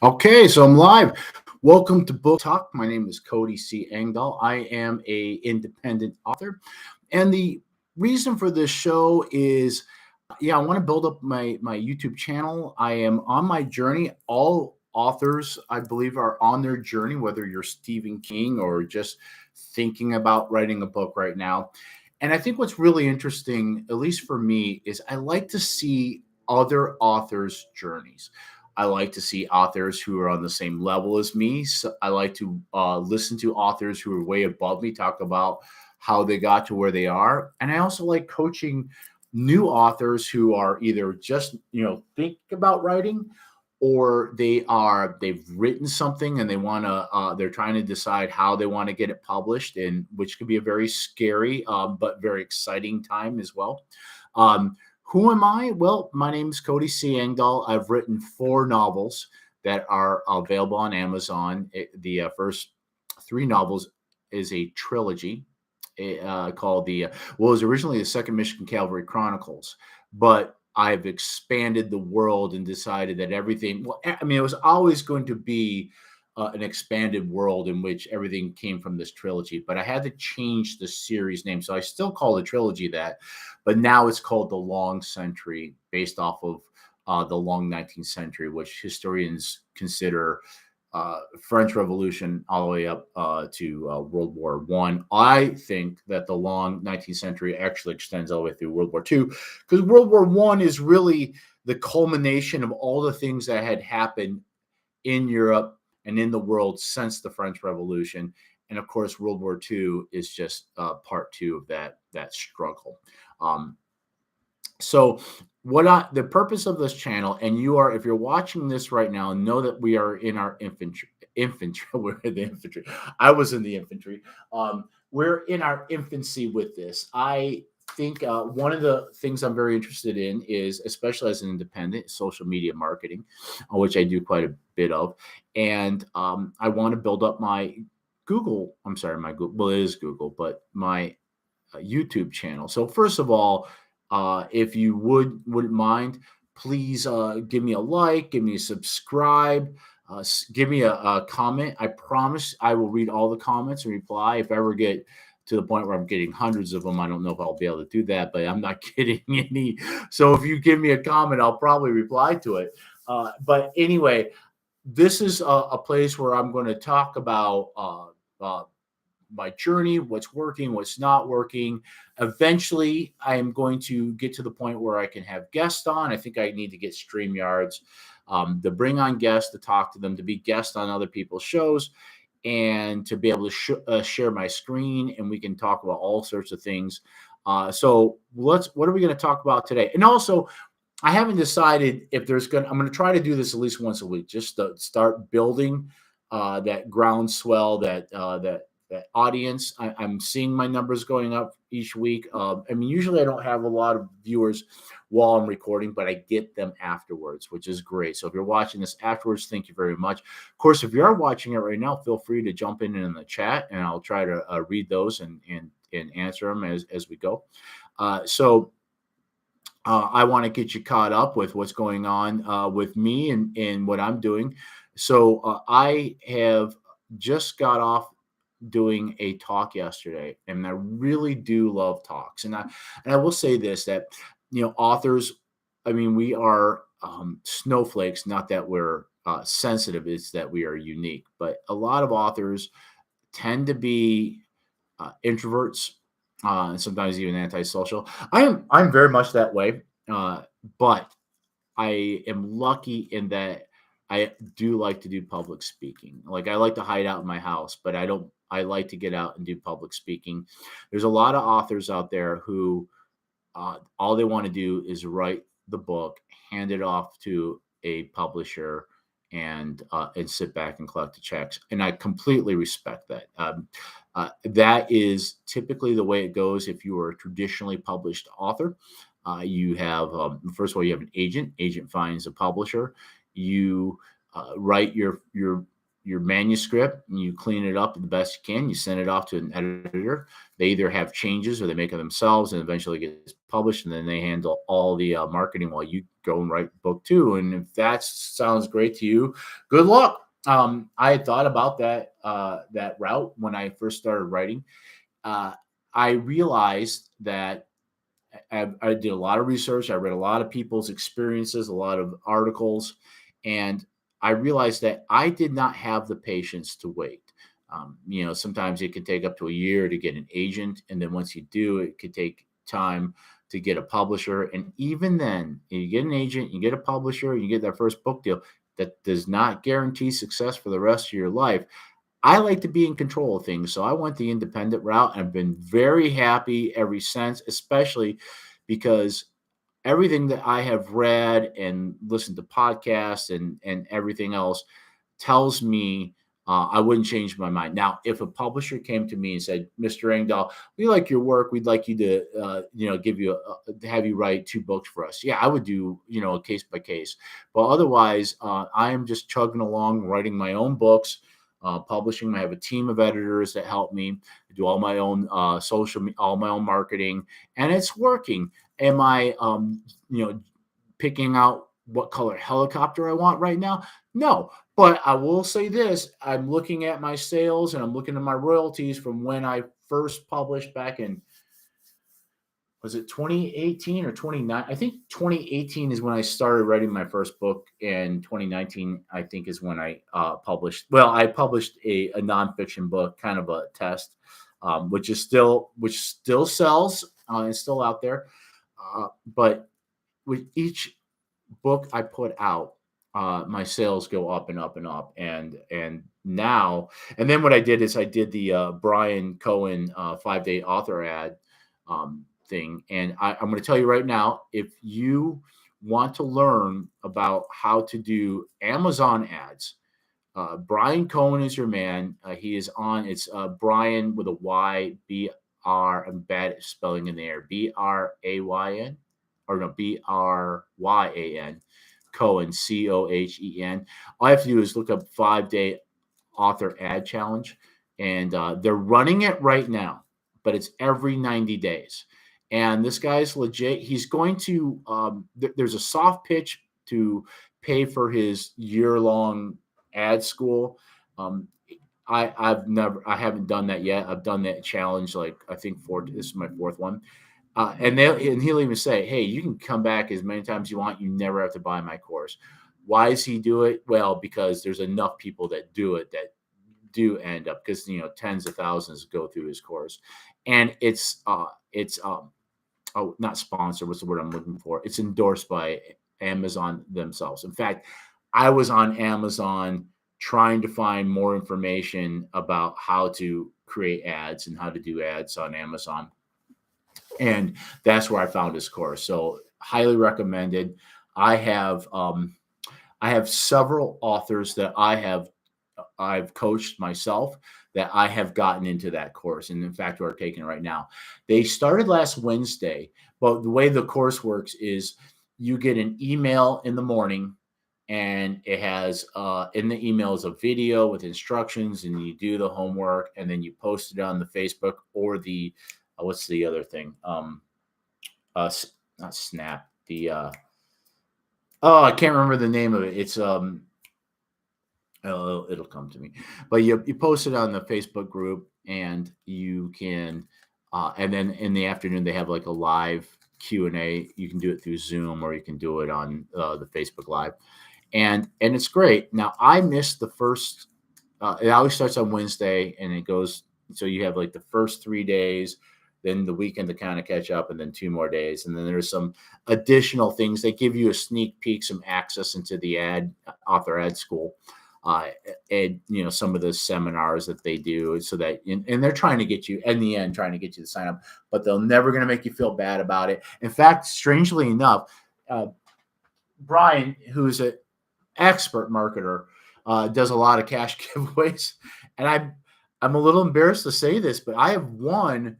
Okay, so I'm live. Welcome to Book Talk. My name is Cody C. Engdahl. I am a independent author, and the reason for this show is, I want to build up my YouTube channel. I am on my journey. All authors, I believe, are on their journey. Whether you're Stephen King or just thinking about writing a book right now, and I think what's really interesting, at least for me, is I like to see other authors' journeys. I like to see authors who are on the same level as me. So I like to listen to authors who are way above me talk about how they got to where they are. And I also like coaching new authors who are either just, think about writing, or they've written something and they're trying to decide how they want to get it published, and which can be a very scary but very exciting time as well. um, who am I? Well, my name is Cody C. Engdahl. I've written four novels that are available on Amazon. The first three novels is a trilogy called it was originally the Second Michigan Cavalry Chronicles, but I've expanded the world and decided that everything, well, I mean, it was always going to be an expanded world in which everything came from this trilogy, but I had to change the series name. So I still call the trilogy that, but now it's called The Long Century, based off of the long 19th century, which historians consider French Revolution all the way up to World War One. I think that the long 19th century actually extends all the way through World War Two, because World War One is really the culmination of all the things that had happened in Europe and in the world since the French Revolution. And of course, World War Two is just part two of that struggle. Um, so the purpose of this channel, and if you're watching this right now, know that we are in our infantry. We're in the infantry. I was in the infantry. We're in our infancy with this. I think one of the things I'm very interested in is, especially as an independent, social media marketing, which I do quite a bit of. And I want to build up my Google. I'm sorry, my Google. Well, it is Google, but my YouTube channel. So first of all, if you wouldn't mind, please give me a like, give me a subscribe, give me a comment. I promise I will read all the comments and reply. If I ever get to the point where I'm getting hundreds of them, I don't know if I'll be able to do that, but I'm not getting any. So if you give me a comment, I'll probably reply to it. But anyway, this is a place where I'm going to talk about my journey, what's working, what's not working. Eventually, I am going to get to the point where I can have guests on. I think I need to get StreamYards to bring on guests, to talk to them, to be guests on other people's shows, and to be able to share my screen, and we can talk about all sorts of things. So what are we going to talk about today? And also, I haven't decided if I'm going to try to do this at least once a week, just to start building that groundswell, that audience. I'm seeing my numbers going up each week. I mean, usually I don't have a lot of viewers while I'm recording, but I get them afterwards, which is great. So if you're watching this afterwards, thank you very much. Of course, if you are watching it right now, feel free to jump in the chat, and I'll try to read those and answer them as we go. I want to get you caught up with what's going on with me and what I'm doing. So I have just got off doing a talk yesterday, and I really do love talks. And I will say this, that authors, I mean, we are snowflakes. Not that we're sensitive; it's that we are unique. But a lot of authors tend to be introverts, and sometimes even antisocial. I'm very much that way, but I am lucky in that I do like to do public speaking. Like, I like to hide out in my house, but I don't. I like to get out and do public speaking. There's a lot of authors out there who all they want to do is write the book, hand it off to a publisher, and sit back and collect the checks. And I completely respect that. That is typically the way it goes if you are a traditionally published author. You have first of all, you have an agent. Agent finds a publisher. You write your your manuscript and you clean it up the best you can. You send it off to an editor. They either have changes or they make it themselves, and eventually it gets published. And then they handle all the marketing while you go and write book two. And if that sounds great to you, good luck. I had thought about that route when I first started writing. I realized that I did a lot of research. I read a lot of people's experiences, a lot of articles, and I realized that I did not have the patience to wait. Sometimes it could take up to a year to get an agent, and then once you do, it could take time to get a publisher. And even then, you get an agent, you get a publisher, you get that first book deal. That does not guarantee success for the rest of your life. I like to be in control of things. So I went the independent route and I've been very happy ever since, especially because everything that I have read and listened to podcasts and everything else tells me I wouldn't change my mind. Now, if a publisher came to me and said, "Mr. Engdahl, we like your work. We'd like you to, have you write 2 books for us." Yeah, I would do, a case by case. But otherwise, I am just chugging along, writing my own books, publishing. I have a team of editors that help me do all my own all my own marketing, and it's working. Am I, picking out what color helicopter I want right now? No, but I will say this: I'm looking at my sales and I'm looking at my royalties from when I first published back in, was it 2018 or 29? I think 2018 is when I started writing my first book, and 2019 I think is when I published. Well, I published a nonfiction book, kind of a test, which still sells and still out there. But with each book I put out, my sales go up and up and up, and now, and then what I did is I did the Brian Cohen 5-day author ad thing, and I'm going to tell you right now, if you want to learn about how to do Amazon ads, Brian Cohen is your man. He is on. It's Brian with a Y, B-R, and bad spelling in there, B-R-A-Y-N, or no, B-R-Y-A-N, Cohen, C-O-H-E-N. All I have to do is look up 5-day author ad challenge, and they're running it right now, but it's every 90 days. And this guy's legit. He's going to, there's a soft pitch to pay for his year-long ad school. I haven't done that yet. I've done that challenge, like, I think this is my 4th one. And he'll even say, "Hey, you can come back as many times as you want. You never have to buy my course." Why does he do it? Well, because there's enough people that do it that do end up, because tens of thousands go through his course, and it's not sponsored. What's the word I'm looking for? It's endorsed by Amazon themselves. In fact, I was on Amazon trying to find more information about how to create ads and how to do ads on Amazon. And that's where I found his course. So highly recommended. I have several authors that I've coached myself that I have gotten into that course. And in fact, we're taking it right now. They started last Wednesday, but the way the course works is you get an email in the morning, and it has in the email is a video with instructions, and you do the homework, and then you post it on the Facebook or the what's the other thing? Not Snap. The I can't remember the name of it. It's it'll come to me. But you post it on the Facebook group, and you can and then in the afternoon they have like a live Q&A. You can do it through Zoom, or you can do it on the Facebook Live, and it's great. Now, I missed the first. It always starts on Wednesday, and it goes. So you have like the first 3 days, then the weekend to kind of catch up, and then 2 more days. And then there's some additional things. They give you a sneak peek, some access into the author ad school, and some of the seminars that they do, so that, and they're trying to get you in the end, trying to get you to sign up, but they're never going to make you feel bad about it. In fact, strangely enough, Brian, who's an expert marketer, does a lot of cash giveaways, and I'm a little embarrassed to say this, but I have won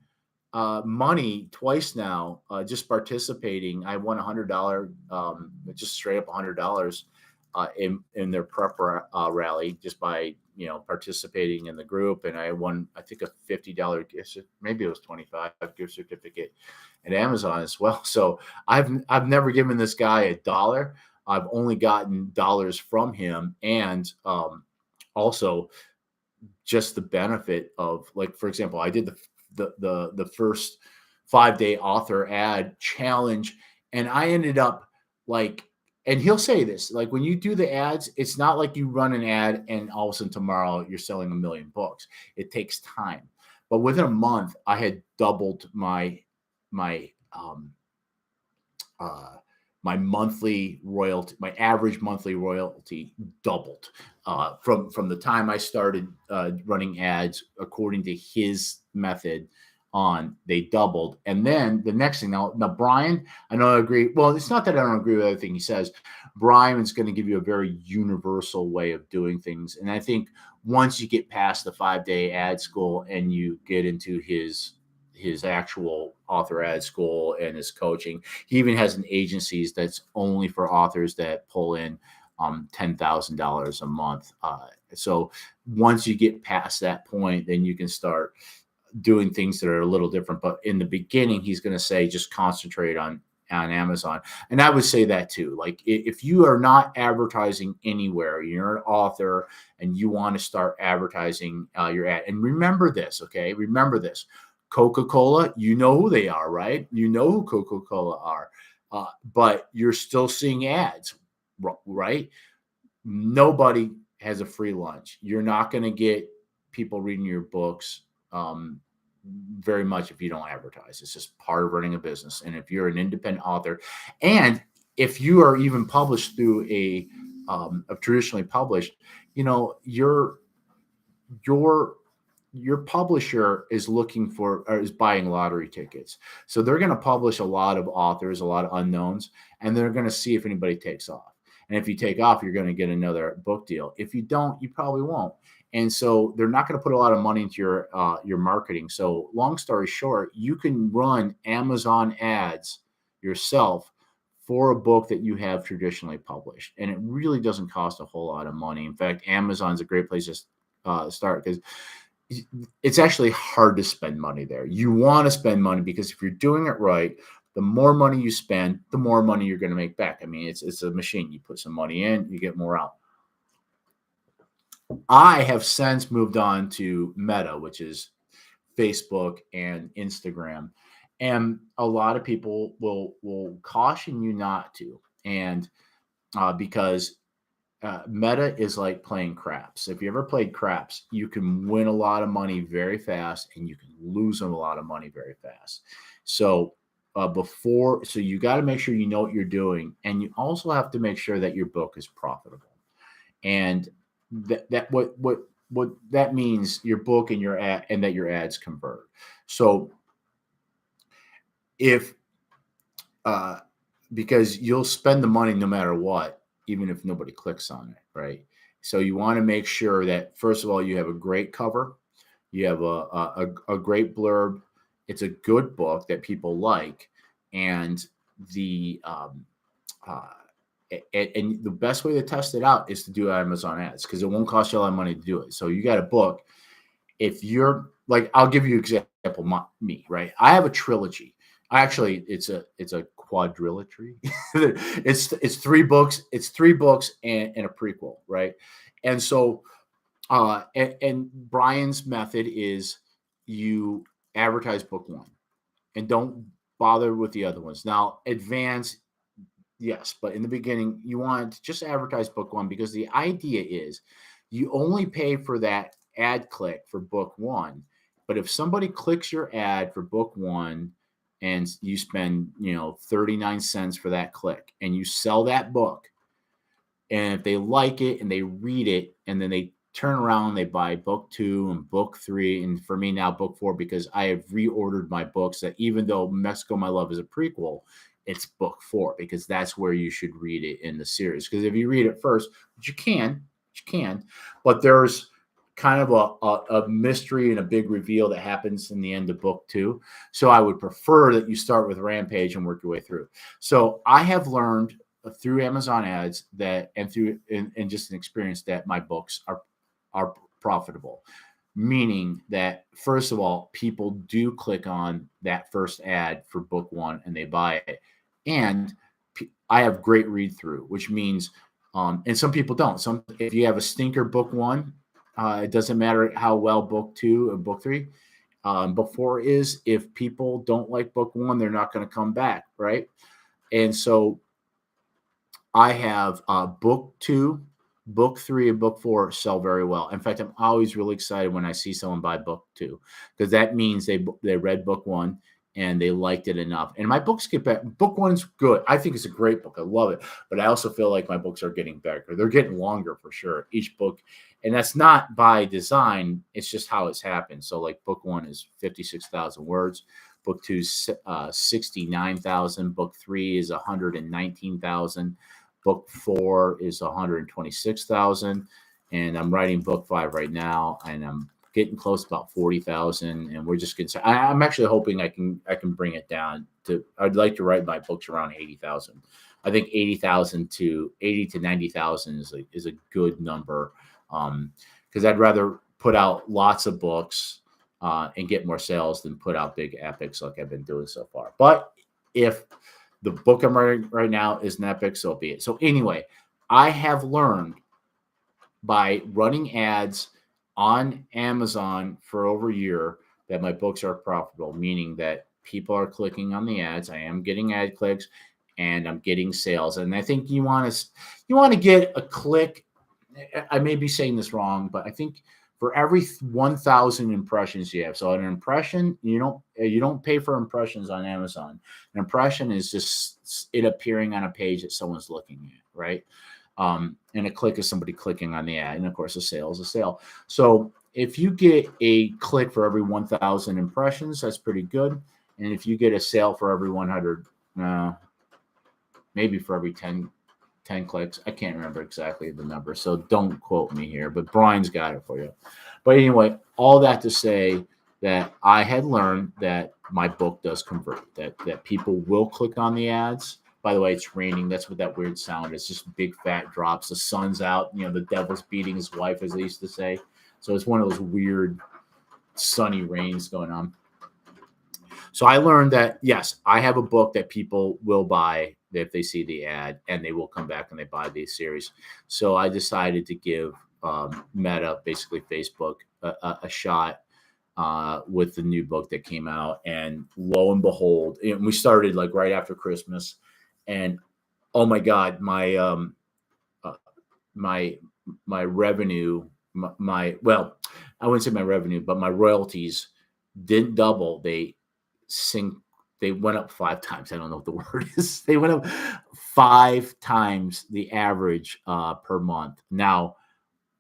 money twice now, just participating. I won $100, just straight up $100 in their prep rally just by participating in the group, and I won I think a $50 gift, maybe it was 25 gift certificate at Amazon as well. So I've never given this guy a dollar. I've only gotten dollars from him, and also just the benefit of, like, for example, I did the first 5-day author ad challenge, and I ended up like, and he'll say this, like, when you do the ads, it's not like you run an ad and all of a sudden tomorrow you're selling 1,000,000 books. It takes time. But within a month, I had doubled my uh, my monthly royalty, my average monthly royalty doubled from the time I started running ads according to his method on. They doubled. And then the next thing, now Brian, I don't agree. Well, it's not that I don't agree with everything he says. Brian is going to give you a very universal way of doing things. And I think once you get past the 5-day ad school and you get into his actual author ad school and his coaching, he even has an agencies that's only for authors that pull in $10,000 a month. So once you get past that point, then you can start doing things that are a little different. But in the beginning, he's going to say just concentrate on Amazon. And I would say that too. Like, if you are not advertising anywhere, you're an author and you want to start advertising your ad. And remember this, okay? Remember this. Coca-Cola, you know who they are, right? You know who Coca-Cola are, but you're still seeing ads, right? Nobody has a free lunch. You're not going to get people reading your books very much if you don't advertise. It's just part of running a business. And if you're an independent author, and if you are even published through a traditionally published, your publisher is looking for, or is buying lottery tickets. So they're going to publish a lot of authors, a lot of unknowns, and they're going to see if anybody takes off. And if you take off, you're going to get another book deal. If you don't, you probably won't. And so they're not going to put a lot of money into your marketing. So long story short, you can run Amazon ads yourself for a book that you have traditionally published. And it really doesn't cost a whole lot of money. In fact, Amazon's a great place to start, because it's actually hard to spend money there. You want to spend money because if you're doing it right, the more money you spend, the more money you're going to make back. I mean, it's a machine. You put some money in, you get more out. I have since moved on to Meta, which is Facebook and Instagram. And a lot of people will caution you not to. And because Meta is like playing craps. If you ever played craps, you can win a lot of money very fast and you can lose a lot of money very fast. So so you got to make sure you know what you're doing, and you also have to make sure that your book is profitable. And what that means, your book and your ad, and that your ads convert. So if because you'll spend the money no matter what, even if nobody clicks on it, right? So you want to make sure that, first of all, you have a great cover, you have a great blurb, it's a good book that people like, and and the best way to test it out is to do Amazon ads, because it won't cost you a lot of money to do it. So you got a book. If you're like, I'll give you an example, me, right? I have a trilogy. Actually, it's a quadrilogy. it's 3 books. It's 3 books and a prequel, right? And so, and Brian's method is you advertise book 1 and don't bother with the other ones. Now, advance, yes, but in the beginning, you want to just advertise book 1, because the idea is you only pay for that ad click for book 1. But if somebody clicks your ad for book 1 and you spend 39 cents for that click, and you sell that book, and if they like it and they read it, and then they turn around, they buy book 2 and book 3, and for me now book 4, because I have reordered my books, that even though Mexico My Love is a prequel, it's book 4, because that's where you should read it in the series. Because if you read it first, which you can, but there's kind of a mystery and a big reveal that happens in the end of book 2. So I would prefer that you start with Rampage and work your way through. So I have learned through Amazon ads that and through and just an experience that my books are profitable. Meaning that first of all, people do click on that first ad for book one and they buy it, and I have great read through, which means, and some people don't. Some if you have a stinker book one, it doesn't matter how well book two or book three. Book four is if people don't like book one, they're not going to come back, right? And so I have book two, book three, and book four sell very well. In fact, I'm always really excited when I see someone buy book two because that means they read book one and they liked it enough. And my books get better. Book one's good. I think it's a great book. I love it. But I also feel like my books are getting better. They're getting longer for sure. Each book, and that's not by design. It's just how it's happened. So like book one is 56,000 words. Book two is 69,000. Book three is 119,000. Book four is 126,000. And I'm writing book five right now, and I'm getting close to about 40,000, and we're just getting. I'm actually hoping I can bring it down to. I'd like to write my books around 80,000. I think 80,000 to 80 to 90,000 is a good number, because I'd rather put out lots of books and get more sales than put out big epics like I've been doing so far. But if the book I'm writing right now is an epic, so be it. So anyway, I have learned by running ads on Amazon for over a year that my books are profitable, meaning that people are clicking on the ads. I am getting ad clicks and I'm getting sales. And I think you want to get a click. I may be saying this wrong, but I think for every 1,000 impressions you have. So an impression, you don't pay for impressions on Amazon. An impression is just it appearing on a page that someone's looking at, right? And a click is somebody clicking on the ad. And of course, a sale is a sale. So if you get a click for every 1,000 impressions, that's pretty good. And if you get a sale for every 100, maybe for every 10 clicks, I can't remember exactly the number. So don't quote me here, but Brian's got it for you. But anyway, all that to say that I had learned that my book does convert, that people will click on the ads. By the way, it's raining. That's what that weird sound is. Just big fat drops. The sun's out. The devil's beating his wife, as they used to say. So it's one of those weird sunny rains going on. So I learned that, yes, I have a book that people will buy if they see the ad, and they will come back and they buy the series. So I decided to give Meta, basically Facebook, a shot with the new book that came out. And lo and behold, we started like right after Christmas. And oh my God, my revenue, well, I wouldn't say my revenue, but my royalties didn't double. They went up 5 times. I don't know what the word is. They went up 5 times the average per month. Now,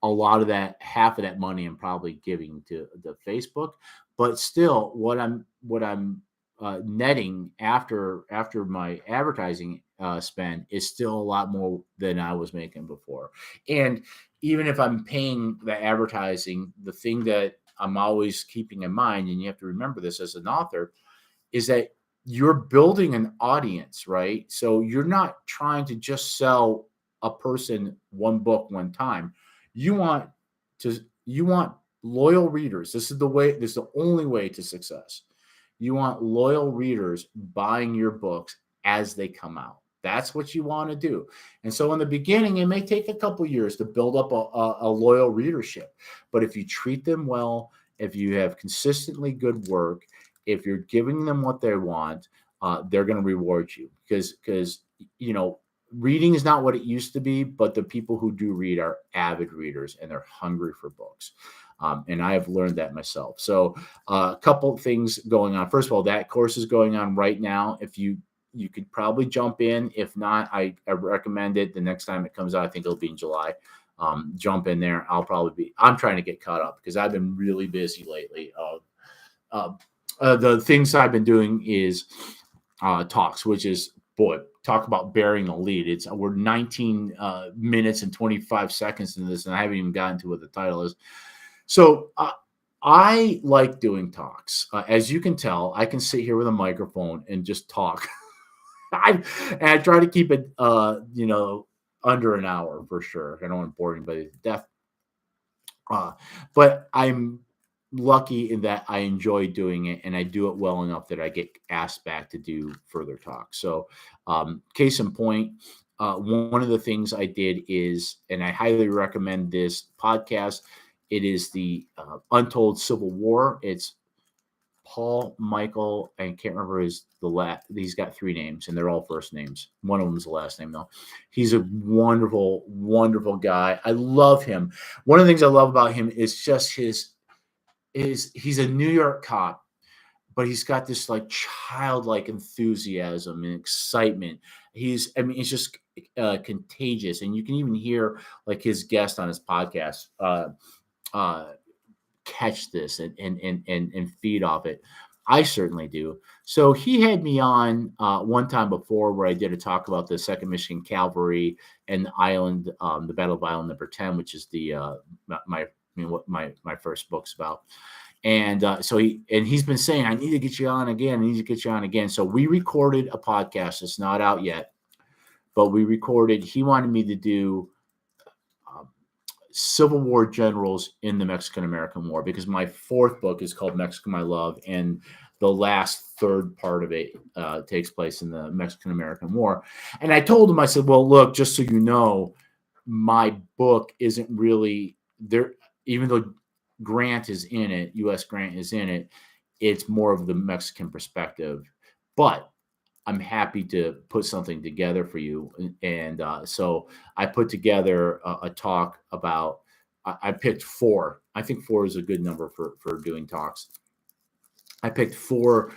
a lot of that, half of that money, I'm probably giving to the Facebook, but still, what I'm netting after my advertising spend is still a lot more than I was making before. And even if I'm paying the advertising, the thing that I'm always keeping in mind, and you have to remember this as an author, is that you're building an audience, right? So you're not trying to just sell a person one book one time. You want loyal readers. This is the only way to success. You want loyal readers buying your books as they come out. That's what you want to do. And so in the beginning, it may take a couple years to build up a loyal readership. But if you treat them well, if you have consistently good work, if you're giving them what they want, they're going to reward you because reading is not what it used to be, but the people who do read are avid readers and they're hungry for books. And I have learned that myself. So a couple of things going on. First of all, that course is going on right now. If you could probably jump in. If not, I recommend it. The next time it comes out, I think it'll be in July. Jump in there. I'm trying to get caught up because I've been really busy lately. The things I've been doing is talks, which is, boy, talk about bearing the lead. We're 19 minutes and 25 seconds into this, and I haven't even gotten to what the title is. So I like doing talks. As you can tell, I can sit here with a microphone and just talk And I try to keep it, under an hour for sure. I don't want to bore anybody to death. Uh, but I'm lucky in that I enjoy doing it and I do it well enough that I get asked back to do further talks. So, case in point, one of the things I did is, and I highly recommend this podcast. It is the Untold Civil War. It's Paul Michael. I can't remember his the last. He's got three names, and they're all first names. One of them is the last name, though. He's a wonderful, wonderful guy. I love him. One of the things I love about him is just his he's a New York cop, but he's got this like childlike enthusiasm and excitement. I mean, it's just contagious, and you can even hear like his guest on his podcast uh, catch this and feed off it. I certainly do. So he had me on one time before where I did a talk about the Second Michigan Cavalry and the island, the Battle of Island Number 10, which is the what my first book's about. And he's been saying, I need to get you on again. I need to get you on again. So we recorded a podcast. It's not out yet, but we recorded. He wanted me to do Civil War generals in the Mexican American War because my fourth book is called Mexico My Love, and the last third part of it takes place in the Mexican American War. And I told him, I said, well, look, just so you know, my book isn't really there, even though Grant is in it, U.S. Grant is in it, it's more of the Mexican perspective. But I'm happy to put something together for you. And so I put together a talk about, I picked four. I think four is a good number for doing talks. I picked four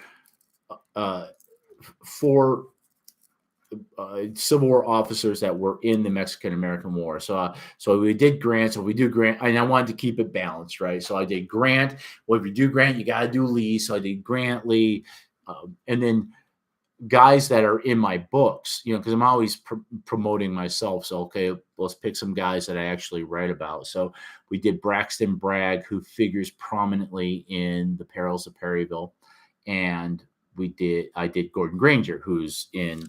Civil War officers that were in the Mexican American War. So we did Grant. So we do Grant, and I wanted to keep it balanced, right? So I did Grant. Well, if you do Grant, you got to do Lee. So I did Grant, Lee, and then guys that are in my books, because I'm always promoting myself. So, okay, let's pick some guys that I actually write about. So we did Braxton Bragg, who figures prominently in The Perils of Perryville. And I did Gordon Granger, who's in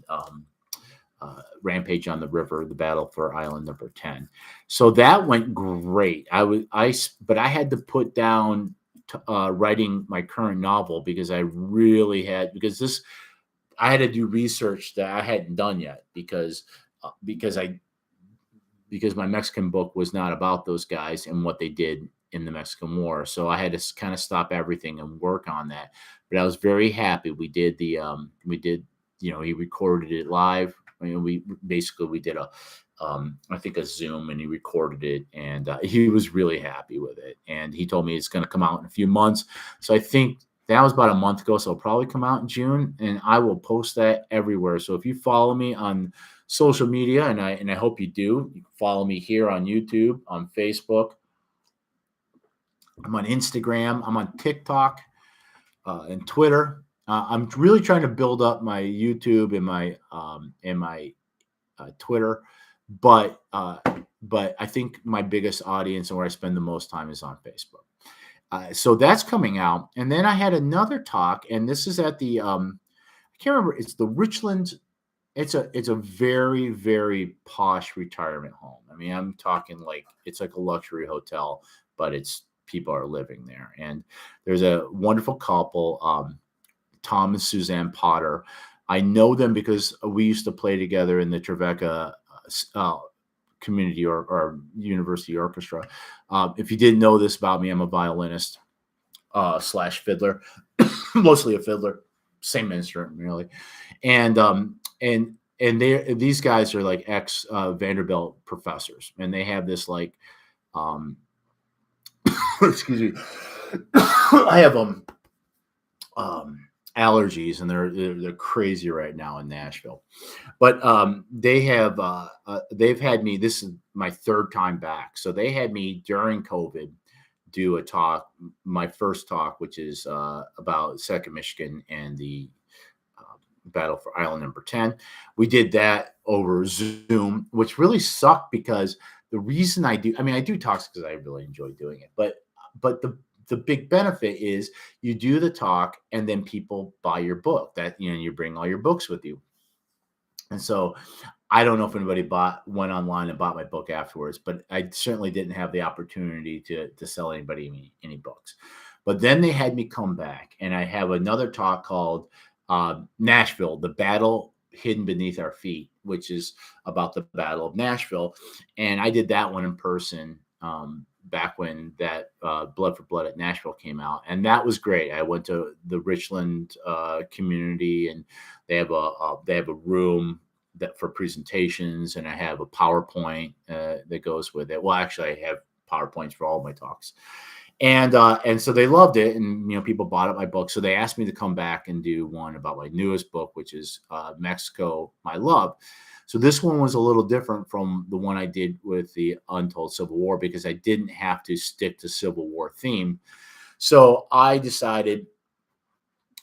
Rampage on the River, the Battle for Island Number 10. So that went great. But I had to put down writing my current novel because I had to do research that I hadn't done yet because my Mexican book was not about those guys and what they did in the Mexican War. So I had to kind of stop everything and work on that. But I was very happy. We did he recorded it live. I mean, we did I think a Zoom, and he recorded it, and he was really happy with it. And he told me it's going to come out in a few months. So I think that was about a month ago. So it'll probably come out in June, and I will post that everywhere. So if you follow me on social media, and I hope you do, you can follow me here on YouTube, on Facebook. I'm on Instagram. I'm on TikTok and Twitter. I'm really trying to build up my YouTube and my Twitter, but I think my biggest audience and where I spend the most time is on Facebook. So that's coming out, and then I had another talk, and this is at the I can't remember. It's the Richland. It's a very, very posh retirement home. I mean, I'm talking like it's like a luxury hotel, but people are living there, and there's a wonderful couple, Tom and Suzanne Potter. I know them because we used to play together in the Trevecca community or university orchestra. If you didn't know this about me, I'm a violinist / fiddler, mostly a fiddler, same instrument really. And these guys are like ex Vanderbilt professors, and they have this like, excuse me, I have allergies, and they're crazy right now in Nashville. But they've had me. This is my third time back, so they had me during COVID do a talk, my first talk, which is about Second Michigan and the Battle for Island Number 10. We did that over Zoom, which really sucked because the reason I do talks because I really enjoy doing it, but the big benefit is you do the talk and then people buy your book, that you bring all your books with you. And so I don't know if anybody went online and bought my book afterwards, but I certainly didn't have the opportunity to sell anybody any books. But then they had me come back, and I have another talk called Nashville: The Battle Hidden Beneath Our Feet, which is about the Battle of Nashville, and I did that one in person. Back when that Blood for Blood at Nashville came out, and that was great. I went to the Richland community, and they have a room that for presentations, and I have a PowerPoint that goes with it. Well, actually, I have PowerPoints for all my talks, and so they loved it, and people bought up my book. So they asked me to come back and do one about my newest book, which is Mexico, My Love. So this one was a little different from the one I did with the Untold Civil War, because I didn't have to stick to Civil War theme. So I decided,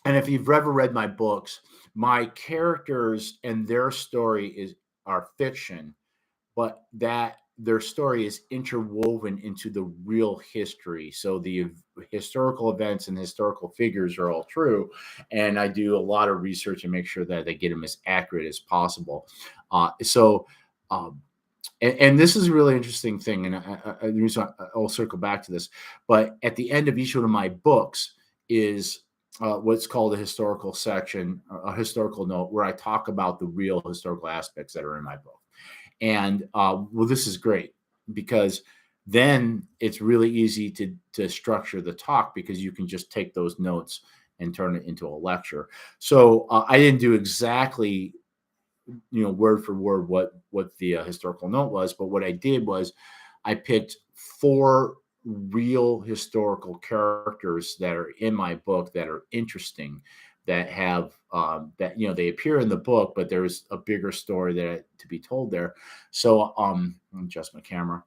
and if you've ever read my books, my characters and their story are fiction, but that their story is interwoven into the real history. So the historical events and historical figures are all true. And I do a lot of research and make sure that I get them as accurate as possible. And this is a really interesting thing. And I'll circle back to this. But at the end of each one of my books is what's called a historical section, a historical note, where I talk about the real historical aspects that are in my book. And well, this is great, because then it's really easy to structure the talk, because you can just take those notes and turn it into a lecture. So I didn't do exactly, word for word what the historical note was, but what I did was I picked 4 real historical characters that are in my book that are interesting, that have that they appear in the book, but there's a bigger story to be told there. So let me adjust my camera.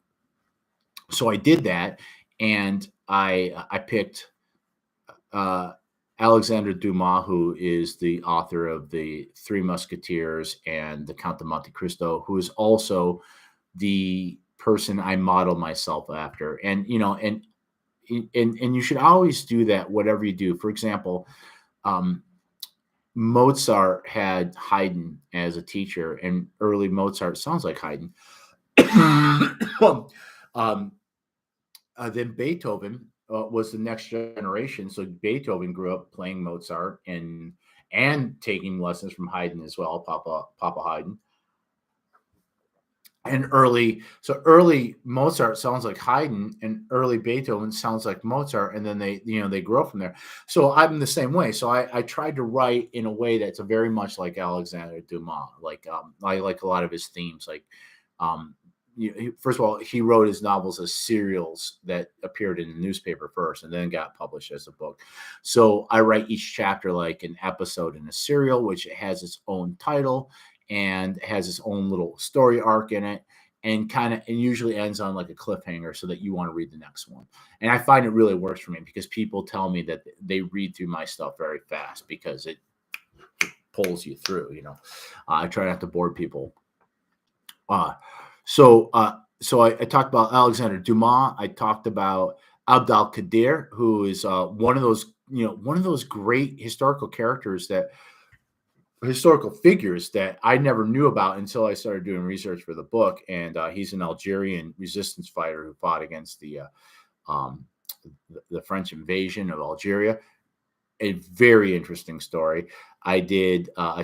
So I did that, and I picked Alexandre Dumas, who is the author of the Three Musketeers and the Count of Monte Cristo, who is also the person I model myself after. And and you should always do that, whatever you do. For example, Mozart had Haydn as a teacher, and early Mozart sounds like Haydn. Then Beethoven was the next generation. So Beethoven grew up playing Mozart and taking lessons from Haydn as well, Papa Haydn. And early Mozart sounds like Haydn, and early Beethoven sounds like Mozart, and then they grow from there. So I'm the same way. So I tried to write in a way that's very much like Alexandre Dumas. Like I like a lot of his themes. Like first of all, he wrote his novels as serials that appeared in the newspaper first, and then got published as a book. So I write each chapter like an episode in a serial, which has its own title and has its own little story arc in it, and usually ends on like a cliffhanger, so that you want to read the next one. And I find it really works for me, because people tell me that they read through my stuff very fast, because it pulls you through. I try not to bore people. So I talked about Alexandre Dumas. I talked about Abdel-Kader, who is one of those great historical figures that I never knew about until I started doing research for the book. And he's an Algerian resistance fighter who fought against the French invasion of Algeria. A very interesting story. I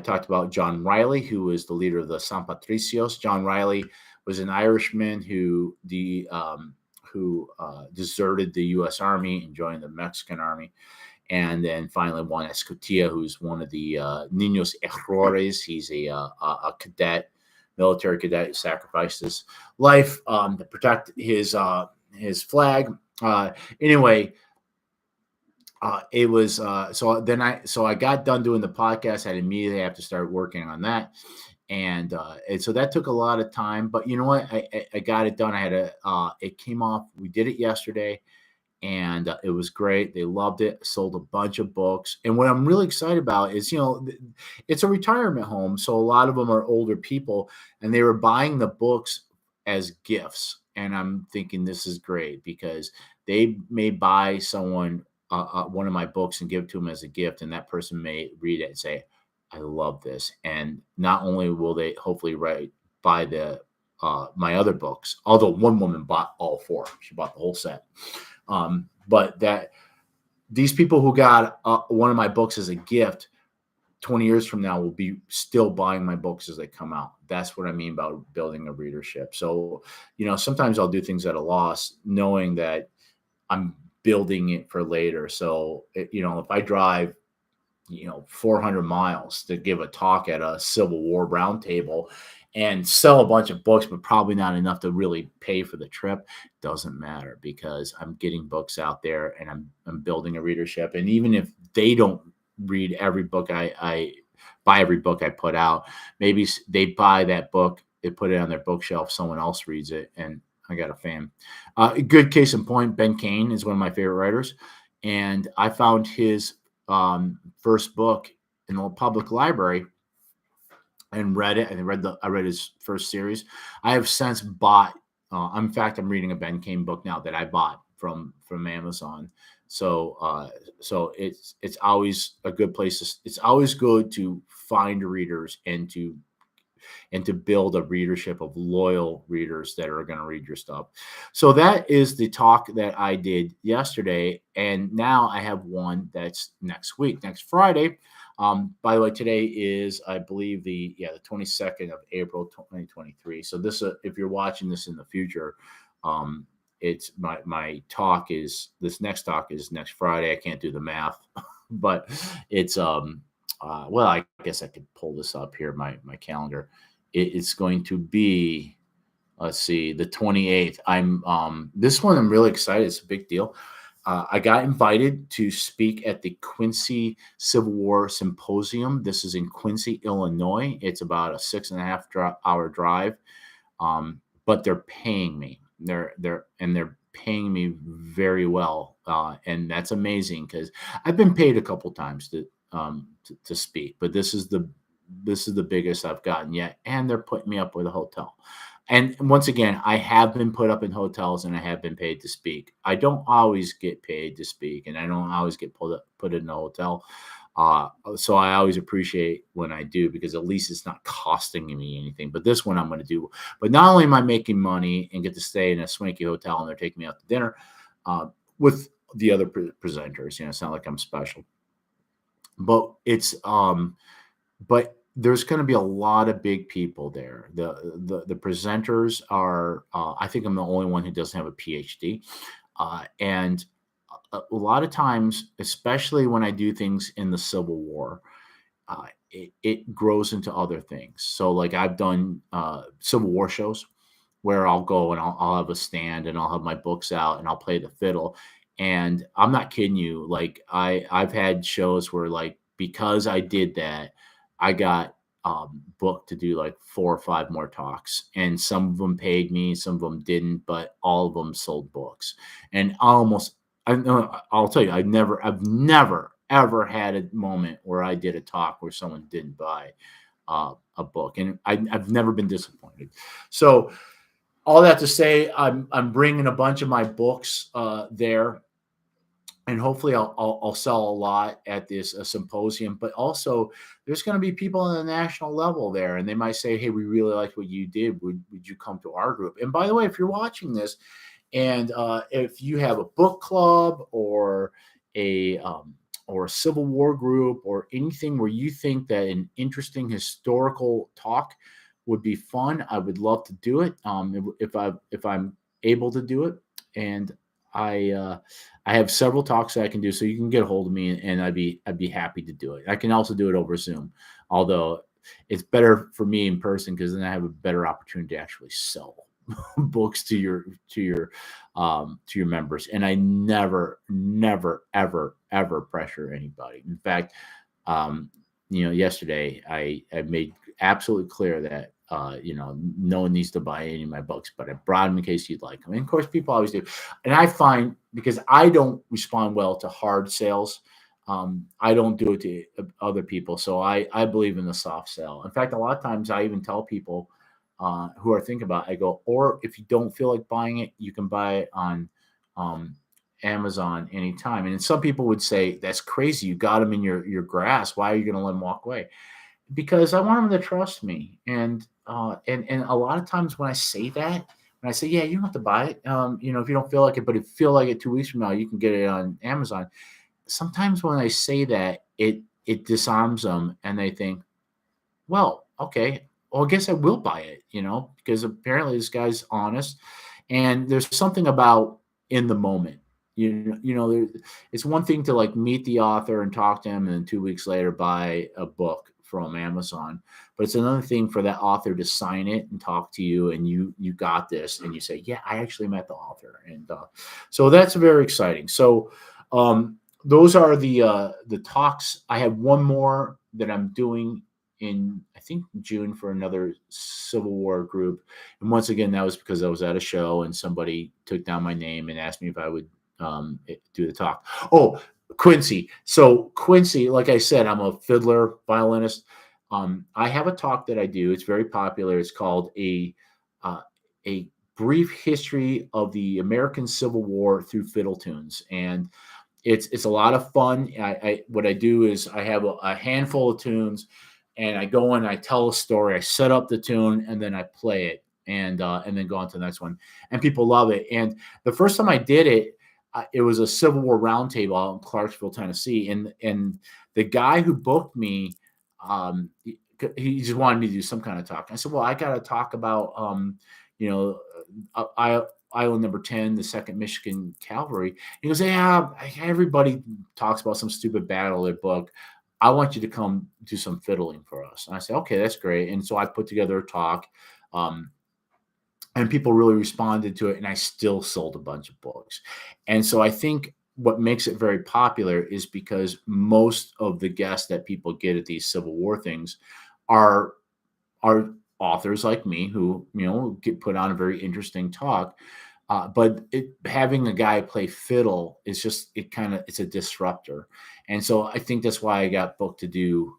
talked about John Riley, who was the leader of the San Patricios. John Riley was an Irishman who deserted the U.S. Army and joined the Mexican Army. And then finally Juan Escotilla, who's one of the Niños Errores. He's a cadet, military cadet, who sacrificed his life to protect his flag. Anyway, it was so I got done doing the podcast. I immediately have to start working on that, and so that took a lot of time. But you know what? I got it done. I had it came off. We did it yesterday, and it was great. They loved it. Sold a bunch of books. And what I'm really excited about is, it's a retirement home. So a lot of them are older people, and they were buying the books as gifts. And I'm thinking this is great, because they may buy someone one of my books and give it to them as a gift. And that person may read it and say, I love this. And not only will they hopefully buy my other books, although one woman bought all four, she bought the whole set. But that these people who got one of my books as a gift 20 years from now will be still buying my books as they come out. That's what I mean about building a readership. So, sometimes I'll do things at a loss, knowing that I'm building it for later. So, if I drive, 400 miles to give a talk at a Civil War roundtable and sell a bunch of books, but probably not enough to really pay for the trip, doesn't matter, because I'm getting books out there and I'm building a readership. And even if they don't read every book I buy every book I put out, maybe they buy that book, they put it on their bookshelf, someone else reads it, and I got a fan. A good case in point, Ben Kane is one of my favorite writers, and I found his first book in the public library and read it. And I read his first series. I have since bought. In fact, I'm reading a Ben Kane book now that I bought from Amazon. So it's always a good place. It's always good to find readers and to build a readership of loyal readers that are going to read your stuff. So that is the talk that I did yesterday. And now I have one that's next week, next Friday. By the way, today is, I believe, the 22nd of April, 2023. So this, if you're watching this in the future, it's my talk is, this next talk is next Friday. I can't do the math, but it's, well, I guess I could pull this up here, my calendar. It's going to be, let's see, the 28th. This one I'm really excited. It's a big deal. I got invited to speak at the Quincy Civil War Symposium. This is in Quincy, Illinois. It's about a 6.5 hour drive, but they're paying me. They're paying me very well, and that's amazing because I've been paid a couple times to speak, but this is the biggest I've gotten yet, and they're putting me up with a hotel. And once again, I have been put up in hotels and I have been paid to speak. I don't always get paid to speak, and I don't always get put in a hotel. So I always appreciate when I do, because at least it's not costing me anything. But this one I'm going to do. But not only am I making money and get to stay in a swanky hotel and they're taking me out to dinner with the other presenters. It's not like I'm special. But but there's going to be a lot of big people there. The presenters are, I think I'm the only one who doesn't have a PhD. And a lot of times, especially when I do things in the Civil War, it grows into other things. So like I've done Civil War shows where I'll go and I'll have a stand and I'll have my books out and I'll play the fiddle. And I'm not kidding you. Like I've had shows where, like, because I did that, I got booked to do like 4 or 5 more talks, and some of them paid me, some of them didn't, but all of them sold books. And I'll tell you, I've never ever had a moment where I did a talk where someone didn't buy a book, and I've never been disappointed. So all that to say, I'm bringing a bunch of my books there. And hopefully I'll sell a lot at this symposium, but also there's going to be people on the national level there, and they might say, "Hey, we really liked what you did. Would you come to our group?" And by the way, if you're watching this, and if you have a book club or a Civil War group or anything where you think that an interesting historical talk would be fun, I would love to do it. If I'm able to do it, and I have several talks that I can do, so you can get a hold of me, and I'd be happy to do it. I can also do it over Zoom, although it's better for me in person because then I have a better opportunity to actually sell books to your members. And I never ever pressure anybody. In fact, yesterday I made absolutely clear that no one needs to buy any of my books, but I brought them in case you'd like them. And of course, people always do. And I find, because I don't respond well to hard sales, I don't do it to other people. So I believe in the soft sell. In fact, a lot of times I even tell people who are thinking about it, I go, or if you don't feel like buying it, you can buy it on Amazon anytime. And some people would say, that's crazy. You got them in your grasp. Why are you going to let them walk away? because I want them to trust me. And a lot of times when I say that, when I say, yeah, you don't have to buy it, if you don't feel like it, but if you feel like it 2 weeks from now, you can get it on Amazon. Sometimes when I say that, it disarms them, and they think, well, okay, well, I guess I will buy it, because apparently this guy's honest. And there's something about in the moment. It's one thing to like meet the author and talk to him, and then 2 weeks later buy a book from Amazon. But it's another thing for that author to sign it and talk to you, and you got this, and you say, yeah, I actually met the author, and so that's very exciting. So those are the talks. I have one more that I'm doing in, I think, June for another Civil War group. And once again, that was because I was at a show and somebody took down my name and asked me if I would do the talk. Oh, Quincy. So Quincy, like I said, I'm a fiddler, violinist. I have a talk that I do. It's very popular. It's called a brief history of the American Civil War through fiddle tunes. And it's a lot of fun. What I do is I have a handful of tunes, and I go in, I tell a story, I set up the tune, and then I play it, and then go on to the next one. And people love it. And the first time I did it, it was a Civil War roundtable out in Clarksville, Tennessee, and the guy who booked me, he just wanted me to do some kind of talk. I said, well, I got to talk about, you know, Island Number 10, the Second Michigan Cavalry. He goes, yeah, everybody talks about some stupid battle they book. I want you to come do some fiddling for us. And I said, okay, that's great. And so I put together a talk, and people really responded to it. And I still sold a bunch of books. And so I think what makes it very popular is because most of the guests that people get at these Civil War things are authors like me who get put on a very interesting talk. But having a guy play fiddle is just it's a disruptor. And so I think that's why I got booked to do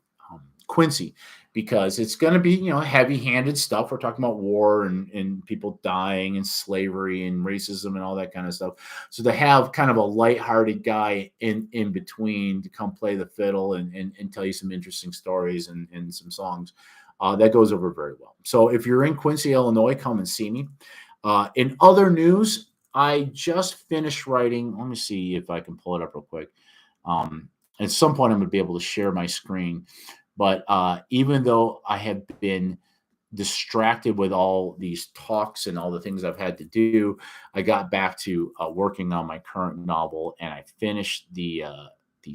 Quincy, because it's going to be heavy-handed stuff. We're talking about war and people dying and slavery and racism and all that kind of stuff. So to have kind of a lighthearted guy in between to come play the fiddle and tell you some interesting stories and some songs, that goes over very well. So if you're in Quincy, Illinois, come and see me. In other news, I just finished writing. Let me see if I can pull it up real quick. At some point, I'm going to be able to share my screen. But even though I have been distracted with all these talks and all the things I've had to do, I got back to working on my current novel, and I finished the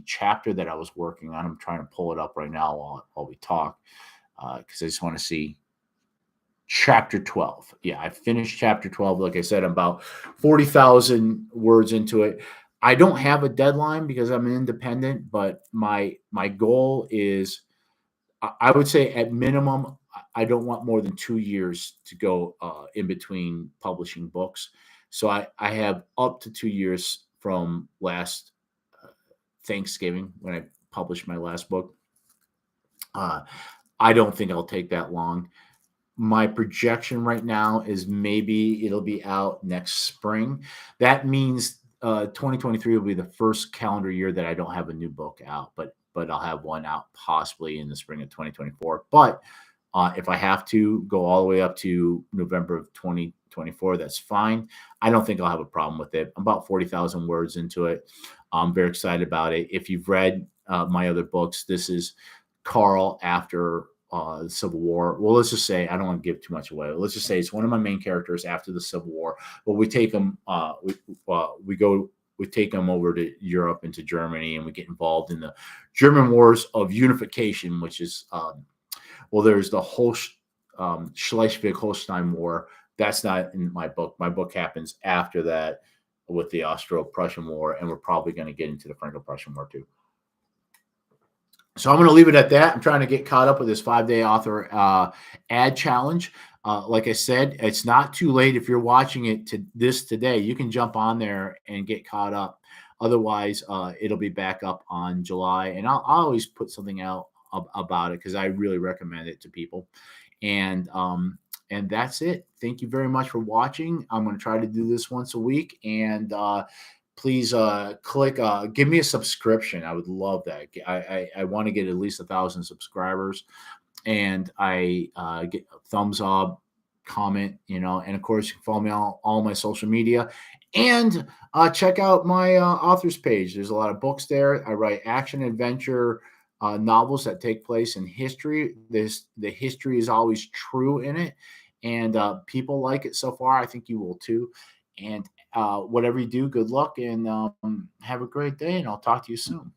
chapter that I was working on. I'm trying to pull it up right now while we talk, because I just want to see. Chapter 12. Yeah, I finished chapter 12. Like I said, I'm about 40,000 words into it. I don't have a deadline because I'm an independent, but my goal is, I would say at minimum, I don't want more than 2 years to go in between publishing books. So I have up to 2 years from last Thanksgiving when I published my last book. I don't think I'll take that long. My projection right now is maybe it'll be out next spring. That means 2023 will be the first calendar year that I don't have a new book out, but I'll have one out possibly in the spring of 2024. But if I have to go all the way up to November of 2024, that's fine. I don't think I'll have a problem with it. I'm about 40,000 words into it. I'm very excited about it. If you've read my other books, this is Carl after the Civil War. Well, let's just say, I don't want to give too much away. Let's just say it's one of my main characters after the Civil War. But we take him, we take him over to Europe and to Germany, and we get involved in the German Wars of Unification, which is, there's the whole Schleswig-Holstein War. That's not in my book. My book happens after that with the Austro-Prussian War, and we're probably going to get into the Franco-Prussian War too. So I'm going to leave it at that. I'm trying to get caught up with this 5-day author ad challenge. Like I said, it's not too late. If you're watching it today, you can jump on there and get caught up. Otherwise, it'll be back up on July. And I'll always put something out about it because I really recommend it to people. And that's it. Thank you very much for watching. I'm going to try to do this once a week. And please click, give me a subscription. I would love that. I want to get at least 1,000 subscribers. and I get a thumbs up, comment, and of course you can follow me on all my social media, and check out my authors page. There's a lot of books there. I write action adventure novels that take place in history. The history is always true in it, and people like it so far. I think you will too. And whatever you do, good luck, and have a great day. And I'll talk to you soon.